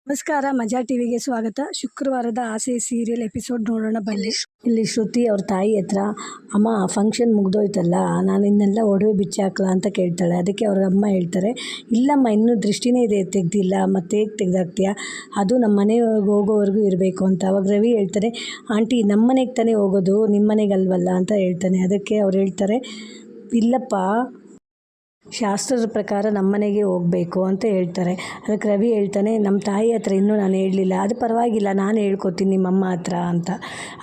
ನಮಸ್ಕಾರ, ಮಜಾ ಟಿವಿಗೆ ಸ್ವಾಗತ. ಶುಕ್ರವಾರದ ಆಸೆ ಸೀರಿಯಲ್ ಎಪಿಸೋಡ್ ನೋಡೋಣ ಬನ್ನಿ. ಇಲ್ಲಿ ಶ್ರುತಿ ಅವ್ರ ತಾಯಿ ಹತ್ರ, ಅಮ್ಮ ಫಂಕ್ಷನ್ ಮುಗ್ದೋಯ್ತಲ್ಲ, ನಾನು ಇನ್ನೆಲ್ಲ ಒಡವೆ ಬಿಚ್ಚಾಕ್ಲಾ ಅಂತ ಕೇಳ್ತಾಳೆ. ಅದಕ್ಕೆ ಅವ್ರ ಅಮ್ಮ ಹೇಳ್ತಾರೆ, ಇಲ್ಲಮ್ಮ ಇನ್ನೂ ದೃಷ್ಟಿನೇ ಇದೆ, ತೆಗ್ದಿಲ್ಲ, ಮತ್ತೆ ಹೇಗೆ ತೆಗ್ದಾಕ್ತೀಯಾ, ಅದು ನಮ್ಮ ಮನೆಗೆ ಹೋಗೋವರೆಗೂ ಇರಬೇಕು ಅಂತ. ಅವಾಗ ರವಿ ಹೇಳ್ತಾರೆ, ಆಂಟಿ ನಮ್ಮ ಮನೆಗೆ ತಾನೇ ಹೋಗೋದು, ನಿಮ್ಮ ಮನೆಗೆ ಅಲ್ವಲ್ಲ ಅಂತ ಹೇಳ್ತಾನೆ. ಅದಕ್ಕೆ ಅವ್ರು ಹೇಳ್ತಾರೆ, ಇಲ್ಲಪ್ಪ ಶಾಸ್ತ್ರದ ಪ್ರಕಾರ ನಮ್ಮನೆಗೆ ಹೋಗಬೇಕು ಅಂತ ಹೇಳ್ತಾರೆ. ಅದಕ್ಕೆ ರವಿ ಹೇಳ್ತಾನೆ, ನಮ್ಮ ತಾಯಿ ಹತ್ರ ಇನ್ನೂ ನಾನು ಹೇಳಲಿಲ್ಲ, ಅದು ಪರವಾಗಿಲ್ಲ, ನಾನು ಹೇಳ್ಕೊತೀನಿ ನಿಮ್ಮಮ್ಮ ಹತ್ರ ಅಂತ,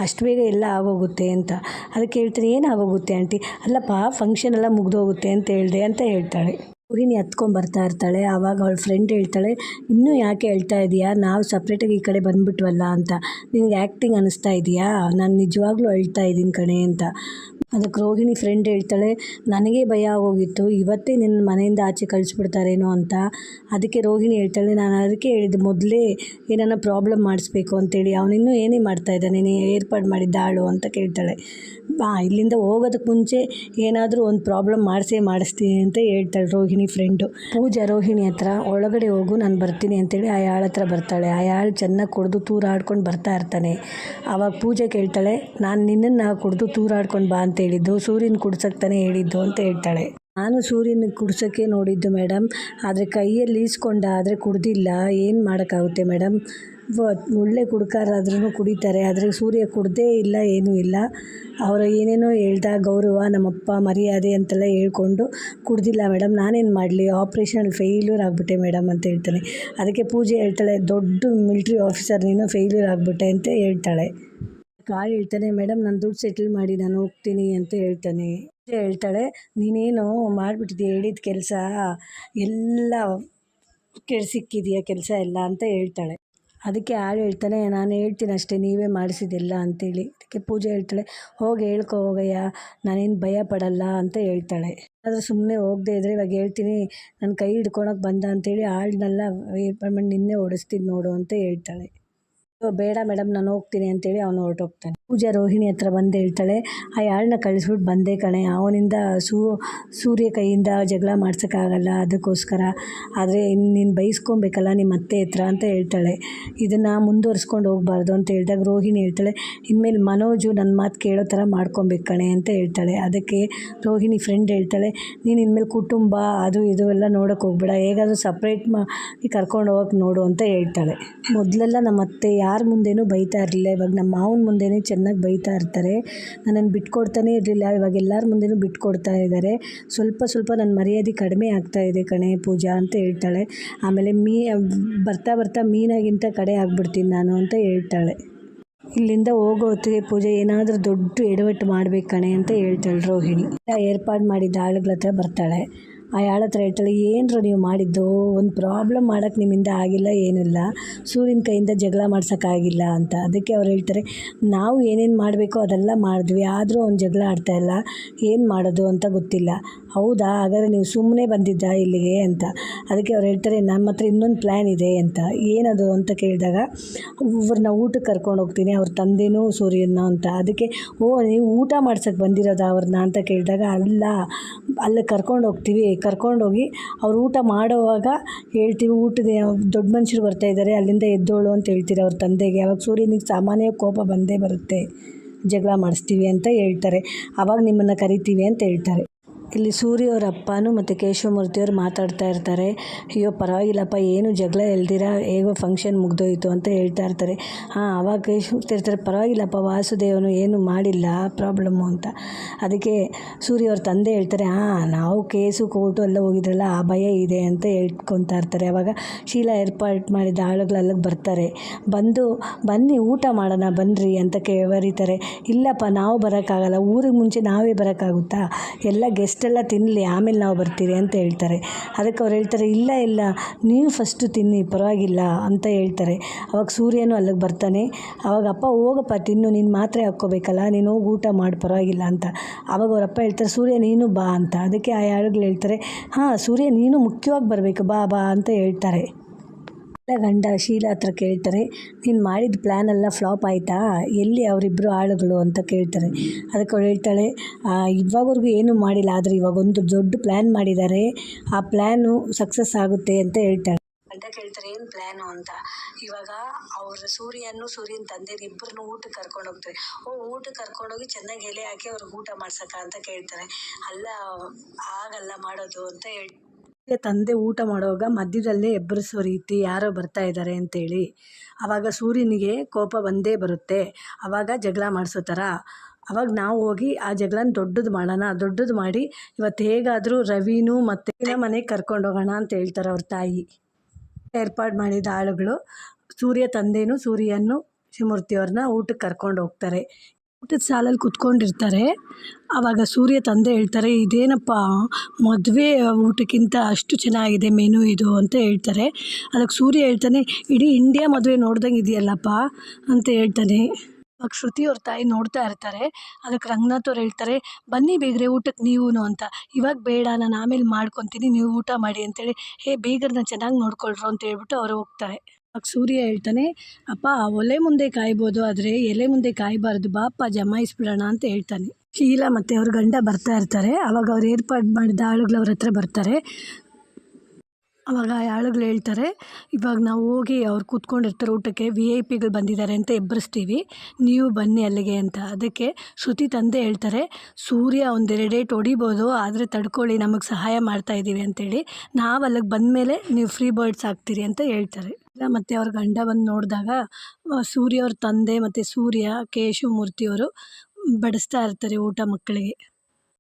ಅಷ್ಟು ಬೇಗ ಎಲ್ಲ ಆಗೋಗುತ್ತೆ ಅಂತ. ಅದಕ್ಕೆ ಹೇಳ್ತಾನೆ, ಏನು ಆಗೋಗುತ್ತೆ ಆಂಟಿ, ಅಲ್ಲಪ್ಪ ಫಂಕ್ಷನ್ ಎಲ್ಲ ಮುಗ್ದೋಗುತ್ತೆ ಅಂತ ಹೇಳಿದೆ ಅಂತ ಹೇಳ್ತಾಳೆ. ರೋಹಿಣಿ ಹತ್ಕೊಂಡು ಬರ್ತಾ ಇರ್ತಾಳೆ. ಆವಾಗ ಅವಳ ಫ್ರೆಂಡ್ ಹೇಳ್ತಾಳೆ, ಇನ್ನೂ ಯಾಕೆ ಹೇಳ್ತಾ ಇದೆಯಾ, ನಾವು ಸಪ್ರೇಟಾಗಿ ಈ ಕಡೆ ಬಂದುಬಿಟ್ವಲ್ಲ ಅಂತ, ನಿನಗೆ ಆ್ಯಕ್ಟಿಂಗ್ ಅನ್ನಿಸ್ತಾ ಇದೆಯಾ, ನಾನು ನಿಜವಾಗ್ಲೂ ಅಳ್ತಾ ಇದ್ದೀನಿ ಕಣೆ ಅಂತ. ಅದಕ್ಕೆ ರೋಹಿಣಿ ಫ್ರೆಂಡ್ ಹೇಳ್ತಾಳೆ, ನನಗೇ ಭಯ ಆಗೋಗಿತ್ತು, ಇವತ್ತೇ ನಿನ್ನ ಮನೆಯಿಂದ ಆಚೆ ಕಳಿಸ್ಬಿಡ್ತಾರೇನೋ ಅಂತ. ಅದಕ್ಕೆ ರೋಹಿಣಿ ಹೇಳ್ತಾಳೆ, ನಾನು ಅದಕ್ಕೆ ಹೇಳಿದ್ದು ಮೊದಲೇ ಏನಾರ ಪ್ರಾಬ್ಲಮ್ ಮಾಡಿಸ್ಬೇಕು ಅಂತೇಳಿ, ಅವನಿನ್ನೂ ಏನೇ ಮಾಡ್ತಾ ಇದ್ದಾನೆ, ನೀನು ಏರ್ಪಾಡು ಮಾಡಿದ್ದ ಆಳು ಅಂತ ಕೇಳ್ತಾಳೆ. ಇಲ್ಲಿಂದ ಹೋಗೋದಕ್ಕೆ ಮುಂಚೆ ಏನಾದರೂ ಒಂದು ಪ್ರಾಬ್ಲಮ್ ಮಾಡಿಸ್ತೀನಿ ಅಂತ ಹೇಳ್ತಾಳೆ ರೋಹಿಣಿ ಫ್ರೆಂಡು. ಪೂಜಾ ರೋಹಿಣಿ ಹತ್ರ, ಒಳಗಡೆ ಹೋಗು ನಾನು ಬರ್ತೀನಿ ಅಂತೇಳಿ ಆ ಯಾಳ ಹತ್ರ ಬರ್ತಾಳೆ. ಆ ಯಾಳು ಚೆನ್ನಾಗಿ ಕುಡಿದು ತೂರಾಡ್ಕೊಂಡು ಬರ್ತಾ ಇರ್ತಾನೆ. ಆವಾಗ ಪೂಜೆ ಕೇಳ್ತಾಳೆ, ನಾನು ನಿನ್ನನ್ನು ಕುಡಿದು ತೂರಾಡ್ಕೊಂಡು ಬಾ ಅಂತ ಹೇಳಿದ್ದು, ಸೂರ್ಯನ ಕುಡ್ಸಕ್ಕೆ ತಾನೇ ಹೇಳಿದ್ದು ಅಂತ ಹೇಳ್ತಾಳೆ. ನಾನು ಸೂರ್ಯನ ಕುಡ್ಸೋಕ್ಕೆ ನೋಡಿದ್ದು ಮೇಡಮ್, ಆದರೆ ಕೈಯಲ್ಲಿ ಈಸ್ಕೊಂಡ, ಆದರೆ ಕುಡ್ದಿಲ್ಲ, ಏನು ಮಾಡೋಕ್ಕಾಗುತ್ತೆ ಮೇಡಮ್, ಒಳ್ಳೆ ಕುಡ್ಕಾರಾದ್ರೂ ಕುಡಿತಾರೆ, ಆದರೆ ಸೂರ್ಯ ಕುಡ್ದೇ ಇಲ್ಲ, ಏನೂ ಇಲ್ಲ, ಅವರು ಏನೇನೋ ಹೇಳ್ದ, ಗೌರವ, ನಮ್ಮಪ್ಪ ಮರ್ಯಾದೆ ಅಂತೆಲ್ಲ ಹೇಳ್ಕೊಂಡು ಕುಡ್ದಿಲ್ಲ ಮೇಡಮ್, ನಾನೇನು ಮಾಡಲಿ, ಆಪ್ರೇಷನಲ್ಲಿ ಫೇಲ್ಯೂರ್ ಆಗಿಬಿಟ್ಟೆ ಮೇಡಮ್ ಅಂತ ಹೇಳ್ತಾನೆ. ಅದಕ್ಕೆ ಪೂಜೆ ಹೇಳ್ತಾಳೆ, ದೊಡ್ಡ ಮಿಲ್ಟ್ರಿ ಆಫೀಸರ್ ನೀನು, ಫೇಲ್ಯೂರ್ ಆಗಿಬಿಟ್ಟೆ ಅಂತ ಹೇಳ್ತಾಳೆ. ಕಾಳು ಹೇಳ್ತಾನೆ, ಮೇಡಮ್ ನಾನು ದುಡ್ಡು ಸೆಟಲ್ ಮಾಡಿ ನಾನು ಹೋಗ್ತೀನಿ ಅಂತ ಹೇಳ್ತಾನೆ. ಪೂಜೆ ಹೇಳ್ತಾಳೆ, ನೀನೇನು ಮಾಡಿಬಿಟ್ಟಿದ್ದೀಯ, ಹೇಳಿದ ಕೆಲಸ ಎಲ್ಲ ಸಿಕ್ಕಿದೆಯಾ ಕೆಲಸ ಎಲ್ಲ ಅಂತ ಹೇಳ್ತಾಳೆ. ಅದಕ್ಕೆ ಆಳು ಹೇಳ್ತಾನೆ, ನಾನು ಹೇಳ್ತೀನಿ ಅಷ್ಟೇ, ನೀವೇ ಮಾಡಿಸಿದೆಲ್ಲ ಅಂತೇಳಿ. ಅದಕ್ಕೆ ಪೂಜೆ ಹೇಳ್ತಾಳೆ, ಹೋಗಿ ಹೇಳ್ಕೊ ಹೋಗಯ್ಯ, ನಾನೇನು ಭಯ ಪಡಲ್ಲ ಅಂತ ಹೇಳ್ತಾಳೆ. ಆದರೆ ಸುಮ್ಮನೆ ಹೋಗದೆ ಇದ್ದರೆ ಇವಾಗ ಹೇಳ್ತೀನಿ, ನನ್ನ ಕೈ ಹಿಡ್ಕೊಳಕ್ಕೆ ಬಂದ ಅಂತೇಳಿ ಆಳನ್ನೆಲ್ಲ ಏರ್ಪಾಡು ಮಾಡಿ ನಿನ್ನೆ ಓಡಿಸ್ತೀನಿ ನೋಡು ಅಂತ ಹೇಳ್ತಾಳೆ. ಬೇಡ ಮೇಡಮ್ ನಾನು ಹೋಗ್ತೀನಿ ಅಂತೇಳಿ ಅವನು ಹೊರಟೋಗ್ತಾನೆ. ಪೂಜಾ ರೋಹಿಣಿ ಹತ್ರ ಬಂದು ಹೇಳ್ತಾಳೆ, ಆ ಯಾಳನ್ನ ಕಳಿಸ್ಬಿಟ್ಟು ಬಂದೆ ಕಣೆ, ಅವನಿಂದ ಸೂರ್ಯ ಕೈಯಿಂದ ಜಗಳ ಮಾಡ್ಸೋಕ್ಕಾಗಲ್ಲ, ಅದಕ್ಕೋಸ್ಕರ, ಆದರೆ ನೀನು ಬೈಸ್ಕೊಬೇಕಲ್ಲ ನಿಮ್ಮ ಅತ್ತೆ ಹತ್ರ ಅಂತ ಹೇಳ್ತಾಳೆ. ಇದನ್ನು ಮುಂದುವರ್ಸ್ಕೊಂಡು ಹೋಗಬಾರ್ದು ಅಂತ ಹೇಳಿದಾಗ ರೋಹಿಣಿ ಹೇಳ್ತಾಳೆ, ಇನ್ಮೇಲೆ ಮನೋಜು ನನ್ನ ಮಾತು ಕೇಳೋ ಥರ ಮಾಡ್ಕೊಬೇಕು ಕಣೆ ಅಂತ ಹೇಳ್ತಾಳೆ. ಅದಕ್ಕೆ ರೋಹಿಣಿ ಫ್ರೆಂಡ್ ಹೇಳ್ತಾಳೆ, ನೀನು ಇನ್ಮೇಲೆ ಕುಟುಂಬ ಅದು ಇದು ಎಲ್ಲ ನೋಡೋಕೆ ಹೋಗ್ಬೇಡ, ಹೇಗಾದರೂ ಸಪ್ರೇಟ್ ಕರ್ಕೊಂಡು ಹೋಗಕ್ಕೆ ನೋಡು ಅಂತ ಹೇಳ್ತಾಳೆ. ಮೊದಲೆಲ್ಲ ನಮ್ಮ ಅತ್ತೆ ಯಾರ ಮುಂದೆನೂ ಬೈತಾ ಇರಲಿಲ್ಲ, ಇವಾಗ ನಮ್ಮ ಮಾವನ ಮುಂದೆನೇ ಚೆನ್ನಾಗಿ ಬೈತಾ ಇರ್ತಾರೆ, ನನ್ನನ್ನು ಬಿಟ್ಕೊಡ್ತಾನೆ ಇರಲಿಲ್ಲ, ಇವಾಗ ಎಲ್ಲರ ಮುಂದೆನೂ ಬಿಟ್ಕೊಡ್ತಾ ಇದ್ದಾರೆ, ಸ್ವಲ್ಪ ಸ್ವಲ್ಪ ನನ್ನ ಮರ್ಯಾದೆ ಕಡಿಮೆ ಆಗ್ತಾ ಇದೆ ಕಣೆ ಪೂಜಾ ಅಂತ ಹೇಳ್ತಾಳೆ. ಆಮೇಲೆ ಬರ್ತಾ ಬರ್ತಾ ಮೀನಾಗಿಂತ ಕಡೆ ಆಗ್ಬಿಡ್ತೀನಿ ನಾನು ಅಂತ ಹೇಳ್ತಾಳೆ. ಇಲ್ಲಿಂದ ಹೋಗೋ ಹೊತ್ತಿಗೆ ಪೂಜೆ ಏನಾದರೂ ದೊಡ್ಡ ಎಡವಟ್ಟು ಮಾಡ್ಬೇಕು ಕಣೆ ಅಂತ ಹೇಳ್ತಾಳೆ ರೋಹಿಣಿ. ಏರ್ಪಾಡು ಮಾಡಿದ್ದ ಆಳುಗಳ ಹತ್ರ ಬರ್ತಾಳೆ. ಆ ಯಾಳ ಹತ್ರ ಹೇಳ್ತಾಳೆ, ಏನರ ನೀವು ಮಾಡಿದ್ದು, ಒಂದು ಪ್ರಾಬ್ಲಮ್ ಮಾಡೋಕ್ಕೆ ನಿಮ್ಮಿಂದ ಆಗಿಲ್ಲ, ಏನಿಲ್ಲ, ಸೂರ್ಯನ ಕೈಯಿಂದ ಜಗಳ ಮಾಡ್ಸೋಕ್ಕಾಗಿಲ್ಲ ಅಂತ. ಅದಕ್ಕೆ ಅವ್ರು ಹೇಳ್ತಾರೆ, ನಾವು ಏನೇನು ಮಾಡಬೇಕೋ ಅದೆಲ್ಲ ಮಾಡಿದ್ವಿ, ಆದರೂ ಅವ್ನು ಜಗಳ ಆಡ್ತಾಯಿಲ್ಲ, ಏನು ಮಾಡೋದು ಅಂತ ಗೊತ್ತಿಲ್ಲ. ಹೌದಾ, ಹಾಗಾದರೆ ನೀವು ಸುಮ್ಮನೆ ಬಂದಿದ್ದಾ ಇಲ್ಲಿಗೆ ಅಂತ. ಅದಕ್ಕೆ ಅವ್ರು ಹೇಳ್ತಾರೆ, ನಮ್ಮ ಹತ್ರ ಇನ್ನೊಂದು ಪ್ಲ್ಯಾನ್ ಇದೆ ಅಂತ. ಏನದು ಅಂತ ಕೇಳಿದಾಗ, ಅವ್ರನ್ನ ಊಟಕ್ಕೆ ಕರ್ಕೊಂಡು ಹೋಗ್ತೀನಿ, ಅವ್ರ ತಂದೆನೂ ಸೂರ್ಯನ ಅಂತ. ಅದಕ್ಕೆ ನೀವು ಊಟ ಮಾಡ್ಸೋಕ್ಕೆ ಬಂದಿರೋದು ಅವ್ರನ್ನ ಅಂತ ಕೇಳಿದಾಗ, ಅಲ್ಲ, ಅಲ್ಲಿ ಕರ್ಕೊಂಡು ಹೋಗ್ತೀವಿ, ಕರ್ಕೊಂಡೋಗಿ ಅವ್ರು ಊಟ ಮಾಡೋವಾಗ ಹೇಳ್ತೀವಿ, ಊಟದ ದೊಡ್ಡ ಮನುಷ್ಯರು ಬರ್ತಾಯಿದ್ದಾರೆ, ಅಲ್ಲಿಂದ ಎದ್ದೋಳು ಅಂತ ಹೇಳ್ತೀರಿ ಅವ್ರ ತಂದೆಗೆ. ಅವಾಗ ಸೂರ್ಯನಿಗೆ ಸಾಮಾನ್ಯ ಕೋಪ ಬಂದೇ ಬರುತ್ತೆ, ಜಗಳ ಮಾಡಿಸ್ತೀವಿ ಅಂತ ಹೇಳ್ತಾರೆ, ಆವಾಗ ನಿಮ್ಮನ್ನು ಕರಿತೀವಿ ಅಂತ ಹೇಳ್ತಾರೆ. ಇಲ್ಲಿ ಸೂರ್ಯ ಅವ್ರ ಅಪ್ಪನೂ ಮತ್ತು ಕೇಶವಮೂರ್ತಿಯವ್ರು ಮಾತಾಡ್ತಾ ಇರ್ತಾರೆ. ಅಯ್ಯೋ ಪರವಾಗಿಲ್ಲಪ್ಪ, ಏನು ಜಗಳ ಎಲ್ದಿರ ಹೇಗೋ ಫಂಕ್ಷನ್ ಮುಗ್ದೋಯ್ತು ಅಂತ ಹೇಳ್ತಾ ಇರ್ತಾರೆ. ಆವಾಗ ಕೇಶವಮೂರ್ತಿ ಇರ್ತಾರೆ, ಪರವಾಗಿಲ್ಲಪ್ಪ, ವಾಸುದೇವನು ಏನು ಮಾಡಿಲ್ಲ ಪ್ರಾಬ್ಲಮ್ಮು ಅಂತ. ಅದಕ್ಕೆ ಸೂರ್ಯ ಅವ್ರ ತಂದೆ ಹೇಳ್ತಾರೆ, ನಾವು ಕೇಸು ಕೋರ್ಟು ಎಲ್ಲ ಹೋಗಿದ್ರಲ್ಲ, ಆ ಭಯ ಇದೆ ಅಂತ ಹೇಳ್ಕೊತಾ ಇರ್ತಾರೆ. ಆವಾಗ ಶೀಲಾ ಏರ್ಪಾಡು ಮಾಡಿದ ಆಳುಗಳೆಲ್ಲ ಬರ್ತಾರೆ. ಬನ್ನಿ ಊಟ ಮಾಡೋಣ ಬನ್ನಿರಿ ಅಂತ ಕರೀತಾರೆ. ಇಲ್ಲಪ್ಪ ನಾವು ಬರೋಕ್ಕಾಗಲ್ಲ, ಊರಿಗೆ ಮುಂಚೆ ನಾವೇ ಬರೋಕ್ಕಾಗುತ್ತಾ, ಎಲ್ಲ ಗೆಸ್ಟ್ ಎಲ್ಲ ತಿನ್ನಲಿ, ಆಮೇಲೆ ನಾವು ಬರ್ತೀರಿ ಅಂತ ಹೇಳ್ತಾರೆ. ಅದಕ್ಕೆ ಅವ್ರು ಹೇಳ್ತಾರೆ, ಇಲ್ಲ ನೀವು ಫಸ್ಟು ತಿನ್ನಿ ಪರವಾಗಿಲ್ಲ ಅಂತ ಹೇಳ್ತಾರೆ. ಅವಾಗ ಸೂರ್ಯನೂ ಅಲ್ಲಿಗೆ ಬರ್ತಾನೆ. ಅವಾಗ ಅಪ್ಪ ಹೋಗಪ್ಪ ತಿನ್ನು, ನೀನು ಮಾತ್ರೆ ಹಾಕ್ಕೋಬೇಕಲ್ಲ, ನೀನು ಹೋಗಿ ಊಟ ಮಾಡಿ ಪರವಾಗಿಲ್ಲ ಅಂತ. ಆವಾಗ ಅವರಪ್ಪ ಹೇಳ್ತಾರೆ, ಸೂರ್ಯ ನೀನು ಬಾ ಅಂತ. ಅದಕ್ಕೆ ಆ ಯಾಳುಗಳು ಹೇಳ್ತಾರೆ, ಸೂರ್ಯ ನೀನು ಮುಖ್ಯವಾಗಿ ಬರಬೇಕು, ಬಾ ಅಂತ ಹೇಳ್ತಾರೆ. ಗಂಡ ಶೀಲಾ ಹತ್ರ ಕೇಳ್ತಾರೆ, ನೀನು ಮಾಡಿದ ಪ್ಲ್ಯಾನ್ ಎಲ್ಲ ಫ್ಲಾಪ್ ಆಯಿತಾ, ಎಲ್ಲಿ ಅವರಿಬ್ಬರು ಆಳುಗಳು ಅಂತ ಕೇಳ್ತಾರೆ. ಅದಕ್ಕೆ ಅವಳು ಹೇಳ್ತಾಳೆ, ಇವಾಗವರೆಗೂ ಏನೂ ಮಾಡಿಲ್ಲ, ಆದರೆ ಇವಾಗ ಒಂದು ದೊಡ್ಡ ಪ್ಲ್ಯಾನ್ ಮಾಡಿದ್ದಾರೆ, ಆ ಪ್ಲ್ಯಾನು ಸಕ್ಸಸ್ ಆಗುತ್ತೆ ಅಂತ ಹೇಳ್ತಾಳೆ. ಗಂಡ ಕೇಳ್ತಾರೆ, ಏನು ಪ್ಲ್ಯಾನು ಅಂತ. ಇವಾಗ ಅವ್ರ ಸೂರ್ಯನ ತಂದೆನ ಇಬ್ಬರನ್ನು ಊಟಕ್ಕೆ ಕರ್ಕೊಂಡು ಹೋಗ್ತಾರೆ. ಊಟಕ್ಕೆ ಕರ್ಕೊಂಡೋಗಿ ಚೆನ್ನಾಗಿ ಎಲೆ ಹಾಕಿ ಅವ್ರಿಗೆ ಊಟ ಮಾಡ್ಸಕ್ಕ ಅಂತ ಕೇಳ್ತಾರೆ. ಅಲ್ಲ, ಆಗಲ್ಲ ಮಾಡೋದು ಅಂತ ತಂದೆ ಊಟ ಮಾಡುವಾಗ ಮಧ್ಯದಲ್ಲೇ ಎಬ್ಬರಿಸೋ ರೀತಿ ಯಾರೋ ಬರ್ತಾ ಇದ್ದಾರೆ ಅಂತೇಳಿ. ಆವಾಗ ಸೂರ್ಯನಿಗೆ ಕೋಪ ಬಂದೇ ಬರುತ್ತೆ. ಆವಾಗ ಜಗಳ ಮಾಡಿಸೋ ಥರ. ಅವಾಗ ನಾವು ಹೋಗಿ ಆ ಜಗಳನ ದೊಡ್ಡದು ಮಾಡೋಣ, ದೊಡ್ಡದು ಮಾಡಿ ಇವತ್ತು ಹೇಗಾದರೂ ರವಿನೂ ಮತ್ತು ಮನೆಗೆ ಕರ್ಕೊಂಡು ಹೋಗೋಣ ಅಂತ ಹೇಳ್ತಾರೆ ಅವ್ರ ತಾಯಿ. ಏರ್ಪಾಡು ಮಾಡಿದ ಆಳುಗಳು ಸೂರ್ಯ ತಂದೆನೂ ಸೂರ್ಯನೂ ಶಿವಮೂರ್ತಿಯವ್ರನ್ನ ಊಟಕ್ಕೆ ಕರ್ಕೊಂಡು ಹೋಗ್ತಾರೆ. ಊಟದ ಸಾಲಲ್ಲಿ ಕುತ್ಕೊಂಡಿರ್ತಾರೆ. ಆವಾಗ ಸೂರ್ಯ ತಂದೆ ಹೇಳ್ತಾರೆ, ಇದೇನಪ್ಪ ಮದುವೆ ಊಟಕ್ಕಿಂತ ಅಷ್ಟು ಚೆನ್ನಾಗಿದೆ ಮೆನು ಇದು ಅಂತ ಹೇಳ್ತಾರೆ. ಅದಕ್ಕೆ ಸೂರ್ಯ ಹೇಳ್ತಾನೆ, ಇಡೀ ಇಂಡಿಯಾ ಮದುವೆ ನೋಡ್ದಂಗೆ ಇದೆಯಲ್ಲಪ್ಪ ಅಂತ ಹೇಳ್ತಾನೆ. ಅವಾಗ ಶ್ರುತಿ ಅವ್ರ ತಾಯಿ ನೋಡ್ತಾ ಇರ್ತಾರೆ. ಅದಕ್ಕೆ ರಂಗನಾಥ್ ಅವ್ರು ಹೇಳ್ತಾರೆ, ಬನ್ನಿ ಬೀಗ್ರೆ ಊಟಕ್ಕೆ ನೀವೂ ಅಂತ. ಇವಾಗ ಬೇಡ, ನಾನು ಆಮೇಲೆ ಮಾಡ್ಕೊತೀನಿ, ನೀವು ಊಟ ಮಾಡಿ ಅಂತೇಳಿ. ಬೀಗರನ್ನ ಚೆನ್ನಾಗಿ ನೋಡ್ಕೊಳ್ರು ಅಂತ ಹೇಳ್ಬಿಟ್ಟು ಅವರು ಹೋಗ್ತಾರೆ. ಆಗ ಸೂರ್ಯ ಹೇಳ್ತಾನೆ, ಅಪ್ಪ ಒಲೆ ಮುಂದೆ ಕಾಯ್ಬೋದು, ಆದರೆ ಎಲೆ ಮುಂದೆ ಕಾಯಬಾರ್ದು, ಬಾಪ ಜಮಾಯಿಸ್ಬಿಡೋಣ ಅಂತ ಹೇಳ್ತಾನೆ. ಶೀಲಾ ಮತ್ತು ಅವ್ರ ಗಂಡ ಬರ್ತಾ ಇರ್ತಾರೆ. ಆವಾಗ ಅವ್ರು ಏರ್ಪಾಡು ಮಾಡಿದ ಆಳುಗಳು ಅವ್ರ ಹತ್ರ ಬರ್ತಾರೆ. ಆವಾಗ ಆಳುಗಳು ಹೇಳ್ತಾರೆ, ಇವಾಗ ನಾವು ಹೋಗಿ ಅವ್ರು ಕೂತ್ಕೊಂಡಿರ್ತಾರೆ ಊಟಕ್ಕೆ, VIP ಗಳು ಬಂದಿದ್ದಾರೆ ಅಂತ ಎಬ್ಬರಿಸ್ತೀವಿ, ನೀವು ಬನ್ನಿ ಅಲ್ಲಿಗೆ ಅಂತ. ಅದಕ್ಕೆ ಶ್ರುತಿ ತಂದೆ ಹೇಳ್ತಾರೆ, ಸೂರ್ಯ ಒಂದೆರಡು ಡೇಟ್ ಹೊಡಿಬೋದು, ಆದರೆ ತಡ್ಕೊಳ್ಳಿ, ನಮಗೆ ಸಹಾಯ ಮಾಡ್ತಾ ಇದ್ದೀವಿ ಅಂತೇಳಿ, ನಾವು ಅಲ್ಲಿಗೆ ಬಂದಮೇಲೆ ನೀವು ಫ್ರೀ ಬರ್ಡ್ಸ್ ಆಗ್ತೀರಿ ಅಂತ ಹೇಳ್ತಾರೆ. ಮತ್ತು ಅವ್ರ ಗಂಡ ಬಂದು ನೋಡಿದಾಗ ಸೂರ್ಯ ಅವ್ರ ತಂದೆ ಮತ್ತು ಸೂರ್ಯ ಶಿವಮೂರ್ತಿಯವರು ಬಡಿಸ್ತಾ ಇರ್ತಾರೆ ಊಟ ಮಕ್ಕಳಿಗೆ.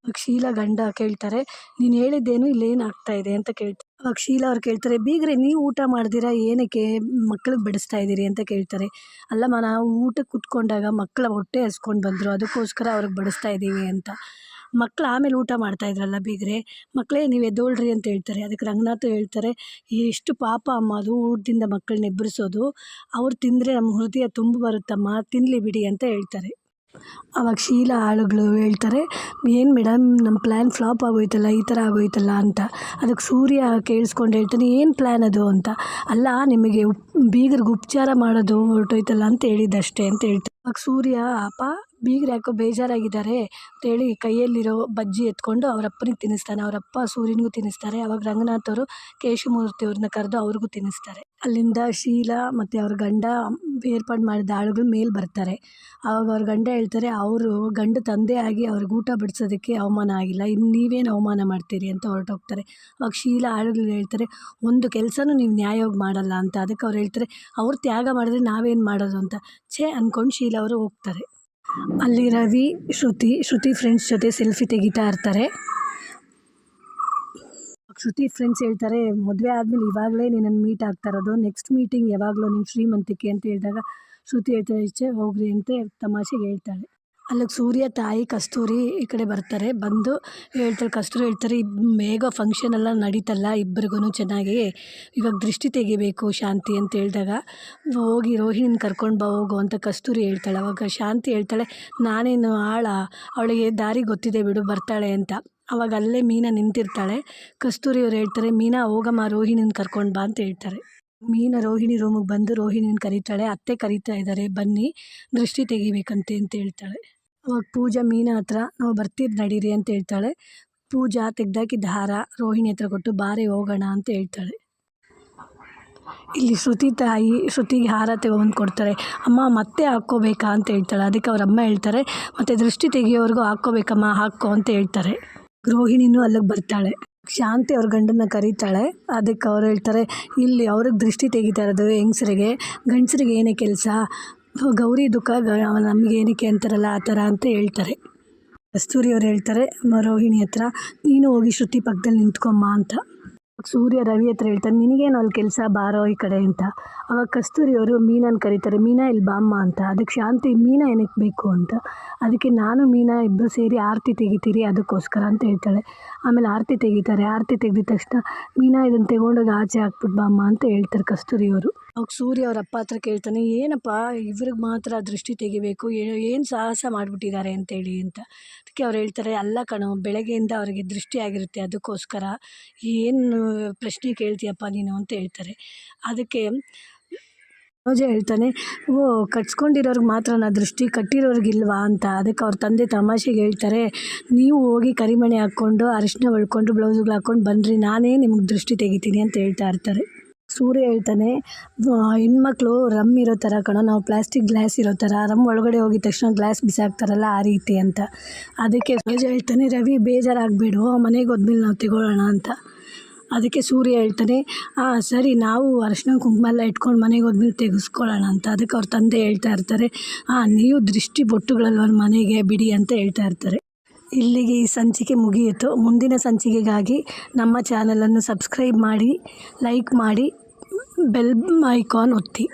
ಅವಾಗ ಶೀಲಾ ಗಂಡ ಕೇಳ್ತಾರೆ, ನೀನು ಹೇಳಿದ್ದೇನು ಇಲ್ಲೇನು ಆಗ್ತಾ ಇದೆ ಅಂತ ಕೇಳ್ತಾರೆ. ಅವಾಗ ಶೀಲಾ ಅವ್ರು ಕೇಳ್ತಾರೆ, ಬೀಗ್ರೆ ನೀವು ಊಟ ಮಾಡ್ದಿರಾ ಏನಕ್ಕೆ ಮಕ್ಳಿಗೆ ಬಡಿಸ್ತಾ ಇದ್ದೀರಿ ಅಂತ ಕೇಳ್ತಾರೆ. ಅಲ್ಲಮ್ಮ, ನಾವು ಊಟಕ್ಕೆ ಕುತ್ಕೊಂಡಾಗ ಮಕ್ಕಳ ಹೊಟ್ಟೆ ಹಸ್ಕೊಂಡು ಬಂದರು, ಅದಕ್ಕೋಸ್ಕರ ಅವ್ರಿಗೆ ಬಡಿಸ್ತಾ ಇದ್ದೀವಿ ಅಂತ. ಮಕ್ಳು ಆಮೇಲೆ ಊಟ ಮಾಡ್ತಾಯಿದ್ರಲ್ಲ ಬೀಗ್ರೆ, ಮಕ್ಕಳೇ ನೀವು ಎದ್ದೋಳ್ರಿ ಅಂತ ಹೇಳ್ತಾರೆ. ಅದಕ್ಕೆ ರಂಗನಾಥ್ ಹೇಳ್ತಾರೆ, ಎಷ್ಟು ಪಾಪ ಅಮ್ಮ ಅದು ಊಟದಿಂದ ಮಕ್ಕಳನ್ನ ಎಬ್ಬರಿಸೋದು, ಅವ್ರು ತಿಂದರೆ ನಮ್ಮ ಹೃದಯ ತುಂಬ ಬರುತ್ತಮ್ಮ, ತಿನ್ನಲಿ ಬಿಡಿ ಅಂತ ಹೇಳ್ತಾರೆ. ಆವಾಗ ಶೀಲಾ ಆಳುಗಳು ಹೇಳ್ತಾರೆ, ಏನು ಮೇಡಮ್, ನಮ್ಮ ಪ್ಲ್ಯಾನ್ ಫ್ಲಾಪ್ ಆಗೋಯ್ತಲ್ಲ, ಈ ಥರ ಆಗೋಯ್ತಲ್ಲ ಅಂತ. ಅದಕ್ಕೆ ಸೂರ್ಯ ಕೇಳಿಸ್ಕೊಂಡು ಹೇಳ್ತಾನೆ, ಏನು ಪ್ಲ್ಯಾನ್ ಅದು ಅಂತ. ಅಲ್ಲ, ನಿಮಗೆ ಬೀಗರಿಗೆ ಉಪಚಾರ ಮಾಡೋದು ಹೊರಟೋಯ್ತಲ್ಲ ಅಂತ ಹೇಳಿದ್ದಷ್ಟೇ ಅಂತ ಹೇಳ್ತಾರೆ. ಆವಾಗ ಸೂರ್ಯ, ಅಪ್ಪ ಬೀಗರು ಯಾಕೋ ಬೇಜಾರಾಗಿದ್ದಾರೆ ಅಂತೇಳಿ ಕೈಯಲ್ಲಿರೋ ಬಜ್ಜಿ ಎತ್ಕೊಂಡು ಅವರಪ್ಪನಿಗೆ ತಿನ್ನಿಸ್ತಾನೆ. ಅವರಪ್ಪ ಸೂರ್ಯನಿಗೂ ತಿನ್ನಿಸ್ತಾರೆ. ಆವಾಗ ರಂಗನಾಥ್ ಅವರು ಶಿವಮೂರ್ತಿ ಅವ್ರನ್ನ ಕರೆದು ಅವ್ರಿಗೂ ತಿನ್ನಿಸ್ತಾರೆ. ಅಲ್ಲಿಂದ ಶೀಲಾ ಮತ್ತು ಅವ್ರ ಗಂಡ ಏರ್ಪಾಡು ಮಾಡಿದ ಆಳುಗಳು ಮೇಲೆ ಬರ್ತಾರೆ. ಆವಾಗ ಅವ್ರ ಗಂಡ ಹೇಳ್ತಾರೆ, ಅವರು ಗಂಡ ತಂದೆ ಆಗಿ ಅವ್ರಿಗೆ ಊಟ ಬಡಿಸೋದಕ್ಕೆ ಅವಮಾನ ಆಗಿಲ್ಲ, ಇನ್ನು ನೀವೇನು ಅವಮಾನ ಮಾಡ್ತೀರಿ ಅಂತ ಹೊರಟೋಗ್ತಾರೆ. ಅವಾಗ ಶೀಲಾ ಆಳುಗಳು ಹೇಳ್ತಾರೆ, ಒಂದು ಕೆಲಸನೂ ನೀವು ನ್ಯಾಯವಾಗಿ ಮಾಡಲ್ಲ ಅಂತ. ಅದಕ್ಕೆ ಅವ್ರು ಹೇಳ್ತಾರೆ, ಅವ್ರು ತ್ಯಾಗ ಮಾಡಿದ್ರೆ ನಾವೇನು ಮಾಡೋದು ಅಂತ. ಅಂದ್ಕೊಂಡು ಶೀಲಾ ಅವರು ಹೋಗ್ತಾರೆ. ಅಲ್ಲಿ ರವಿ ಶ್ರುತಿ ಫ್ರೆಂಡ್ಸ್ ಜೊತೆ ಸೆಲ್ಫಿ ತೆಗಿತಾ ಇರ್ತಾರೆ. ಶ್ರುತಿ ಫ್ರೆಂಡ್ಸ್ ಹೇಳ್ತಾರೆ, ಮದುವೆ ಆದಮೇಲೆ ಇವಾಗಲೇ ನಿನ್ನನ್ನು ಮೀಟ್ ಆಗ್ತಾ ಇರೋದು, ನೆಕ್ಸ್ಟ್ ಮೀಟಿಂಗ್ ಯಾವಾಗಲೂ ನಿಮ್ಮ ಶ್ರೀಮಂತಿಕೆ ಅಂತ ಹೇಳಿದಾಗ ಶ್ರುತಿ ಹೇಳ್ತಾರೆ, ಇಚ್ಛೆ ಹೋಗ್ರಿ ಅಂತ ತಮಾಷೆಗೆ ಹೇಳ್ತಾಳೆ. ಅಲ್ಲಿಗೆ ಸೂರ್ಯ ತಾಯಿ ಕಸ್ತೂರಿ ಈ ಕಡೆ ಬರ್ತಾರೆ. ಬಂದು ಹೇಳ್ತಾರೆ, ಕಸ್ತೂರಿ ಹೇಳ್ತಾರೆ, ಬೇಗ ಫಂಕ್ಷನ್ ಎಲ್ಲ ನಡೀತಲ್ಲ ಇಬ್ಬರಿಗೂ ಚೆನ್ನಾಗಿ, ಇವಾಗ ದೃಷ್ಟಿ ತೆಗಿಬೇಕು ಶಾಂತಿ ಅಂತ ಹೇಳಿದಾಗ, ಹೋಗಿ ರೋಹಿಣಿನ ಕರ್ಕೊಂಡು ಹೋಗು ಅಂತ ಕಸ್ತೂರಿ ಹೇಳ್ತಾಳೆ. ಅವಾಗ ಶಾಂತಿ ಹೇಳ್ತಾಳೆ, ನಾನೇನು ಅವಳಿಗೆ ದಾರಿ ಗೊತ್ತಿದೆ ಬಿಡು, ಬರ್ತಾಳೆ ಅಂತ. ಅವಾಗ ಅಲ್ಲೇ ಮೀನಾ ನಿಂತಿರ್ತಾಳೆ. ಕಸ್ತೂರಿ ಅವ್ರು ಹೇಳ್ತಾರೆ, ಮೀನಾ ಹೋಗಮ್ಮ, ರೋಹಿಣಿನ ಕರ್ಕೊಂಡು ಬಾ ಅಂತ ಹೇಳ್ತಾರೆ. ಮೀನಾ ರೋಹಿಣಿ ರೂಮಿಗೆ ಬಂದು ರೋಹಿಣಿನ ಕರೀತಾಳೆ. ಅತ್ತೆ ಕರೀತಾ ಇದ್ದಾರೆ, ಬನ್ನಿ ದೃಷ್ಟಿ ತೆಗಿಬೇಕಂತೆ ಅಂತ ಹೇಳ್ತಾಳೆ. ಅವಾಗ ಪೂಜಾ ಮೀನಾ ಹತ್ರ, ನಾವು ಬರ್ತೀವಿ ನಡೀರಿ ಅಂತ ಹೇಳ್ತಾಳೆ. ಪೂಜಾ ತೆಗ್ದಾಕಿದ್ದ ಹಾರ ರೋಹಿಣಿ ಹತ್ರ ಕೊಟ್ಟು, ಬಾರೆ ಹೋಗೋಣ ಅಂತ ಹೇಳ್ತಾಳೆ. ಇಲ್ಲಿ ಶ್ರುತಿ ತಾಯಿ ಶ್ರುತಿಗೆ ಹಾರ ತಗೊಂಡು ಕೊಡ್ತಾರೆ. ಅಮ್ಮ ಮತ್ತೆ ಹಾಕ್ಕೋಬೇಕಾ ಅಂತ ಹೇಳ್ತಾಳೆ. ಅದಕ್ಕೆ ಅವ್ರ ಅಮ್ಮ ಹೇಳ್ತಾರೆ, ಮತ್ತು ದೃಷ್ಟಿ ತೆಗಿಯೋವರೆಗೂ ಹಾಕ್ಕೋಬೇಕಮ್ಮ, ಹಾಕ್ಕೋ ಅಂತ ಹೇಳ್ತಾರೆ. ರೋಹಿಣಿನೂ ಅಲ್ಲಿಗೆ ಬರ್ತಾಳೆ. ಶಾಂತಿ ಅವ್ರ ಗಂಡನ್ನ ಕರೀತಾಳೆ. ಅದಕ್ಕೆ ಅವ್ರು ಹೇಳ್ತಾರೆ, ಇಲ್ಲಿ ಅವ್ರಿಗೆ ದೃಷ್ಟಿ ತೆಗಿತಾ ಇರೋದು ಹೆಂಗಸರಿಗೆ, ಗಂಡಸರಿಗೆ ಏನೇ ಕೆಲಸ, ಗೌರಿ ದುಃಖ ನಮಗೆ ಏನಕ್ಕೆ ಅಂತಾರಲ್ಲ ಆ ಥರ ಅಂತ ಹೇಳ್ತಾರೆ. ಕಸ್ತೂರಿ ಅವ್ರು ಹೇಳ್ತಾರೆ ರೋಹಿಣಿ ಹತ್ರ, ನೀನು ಹೋಗಿ ಶ್ರುತಿ ಪಕ್ಕದಲ್ಲಿ ನಿಂತ್ಕೊಮ್ಮ ಅಂತ. ಸೂರ್ಯ ರವಿ ಹತ್ರ ಹೇಳ್ತಾರೆ, ನಿನಗೇನು ಅಲ್ಲಿ ಕೆಲಸ, ಬಾರೋ ಈ ಕಡೆ ಅಂತ. ಅವಾಗ ಕಸ್ತೂರಿಯವರು ಮೀನಾನ ಕರೀತಾರೆ, ಮೀನಾ ಇಲ್ಲಿ ಬಾಮ್ಮ ಅಂತ. ಅದಕ್ಕೆ ಶಾಂತಿ, ಮೀನಾ ಏನಕ್ಕೆ ಬೇಕು ಅಂತ. ಅದಕ್ಕೆ ನಾನು ಮೀನಾ ಇಬ್ಬರು ಸೇರಿ ಆರತಿ ತೆಗಿತೀರಿ ಅದಕ್ಕೋಸ್ಕರ ಅಂತ ಹೇಳ್ತಾಳೆ. ಆಮೇಲೆ ಆರತಿ ತೆಗಿತಾರೆ. ಆರತಿ ತೆಗೆದ ತಕ್ಷಣ, ಮೀನಾ ಇದನ್ನು ತೆಗೊಂಡೋಗಿ ಆಚೆ ಹಾಕ್ಬಿಟ್ಟು ಬಾಮ್ಮ ಅಂತ ಹೇಳ್ತಾರೆ ಕಸ್ತೂರಿಯವರು. ಅವಾಗ ಸೂರ್ಯ ಅವ್ರ ಅಪ್ಪ ಹತ್ರ ಕೇಳ್ತಾನೆ, ಏನಪ್ಪ ಇವ್ರಿಗೆ ಮಾತ್ರ ದೃಷ್ಟಿ ತೆಗಿಬೇಕು, ಏನು ಸಾಹಸ ಮಾಡಿಬಿಟ್ಟಿದ್ದಾರೆ ಅಂತೇಳಿ ಅಂತ. ಅದಕ್ಕೆ ಅವ್ರು ಹೇಳ್ತಾರೆ, ಅಲ್ಲ ಕಣೋ, ಬೆಳಗ್ಗೆಯಿಂದ ಅವ್ರಿಗೆ ದೃಷ್ಟಿ ಆಗಿರುತ್ತೆ, ಅದಕ್ಕೋಸ್ಕರ ಏನು ಪ್ರಶ್ನೆ ಕೇಳ್ತೀಯಪ್ಪ ನೀನು ಅಂತ ಹೇಳ್ತಾರೆ. ಅದಕ್ಕೆ ಮನೋಜ ಹೇಳ್ತಾನೆ, ಕಟ್ಸ್ಕೊಂಡಿರೋರ್ಗೆ ಮಾತ್ರ ದೃಷ್ಟಿ, ಕಟ್ಟಿರೋರ್ಗಿಲ್ವಾ ಅಂತ. ಅದಕ್ಕೆ ಅವ್ರ ತಂದೆ ತಮಾಷೆಗೆ ಹೇಳ್ತಾರೆ, ನೀವು ಹೋಗಿ ಕರಿಮಣಿ ಹಾಕ್ಕೊಂಡು ಅರಿಶಿನ ಹೊಳ್ಕೊಂಡು ಬ್ಲೌಸ್ಗಳು ಹಾಕ್ಕೊಂಡು ಬನ್ನಿರಿ, ನಾನೇ ನಿಮ್ಗೆ ದೃಷ್ಟಿ ತೆಗಿತೀನಿ ಅಂತ ಹೇಳ್ತಾ ಇರ್ತಾರೆ. ಸೂರ್ಯ ಹೇಳ್ತಾನೆ, ಹೆಣ್ಮಕ್ಳು ರಮ್ ಇರೋ ಥರ ಕಣೋ, ನಾವು ಪ್ಲಾಸ್ಟಿಕ್ ಗ್ಲಾಸ್ ಇರೋ ಥರ ರಮ್ ಒಳಗಡೆ ಹೋಗಿದ ತಕ್ಷಣ ಗ್ಲಾಸ್ ಬಿಸಾಕ್ತಾರಲ್ಲ ಆ ರೀತಿ ಅಂತ. ಅದಕ್ಕೆ ಸೂರ್ಯ ಹೇಳ್ತಾನೆ, ರವಿ ಬೇಜಾರಾಗಬೇಡು, ಮನೆಗೆ ಹೋದ್ಮೇಲೆ ನಾವು ತಗೊಳ್ಳೋಣ ಅಂತ. ಅದಕ್ಕೆ ಸೂರ್ಯ ಹೇಳ್ತಾನೆ, ಸರಿ ನಾವು ಅರಿಶಿನ ಕುಂಕುಮ ಎಲ್ಲ ಇಟ್ಕೊಂಡು ಮನೆಗೆ ಹೋದ್ಮೇಲೆ ತೆಗೆಸ್ಕೊಳ್ಳೋಣ ಅಂತ. ಅದಕ್ಕೆ ಅವ್ರ ತಂದೆ ಹೇಳ್ತಾ ಇರ್ತಾರೆ, ನೀವು ದೃಷ್ಟಿ ಬೊಟ್ಟುಗಳಲ್ವ ಮನೆಗೆ ಬಿಡಿ ಅಂತ ಹೇಳ್ತಾ ಇರ್ತಾರೆ. ಇಲ್ಲಿಗೆ ಈ ಸಂಚಿಕೆ ಮುಗಿಯಿತು. ಮುಂದಿನ ಸಂಚಿಕೆಗಾಗಿ ನಮ್ಮ ಚಾನಲನ್ನು ಸಬ್ಸ್ಕ್ರೈಬ್ ಮಾಡಿ, ಲೈಕ್ ಮಾಡಿ, ಬೆಲ್ ಐಕಾನ್ ಒತ್ತಿ.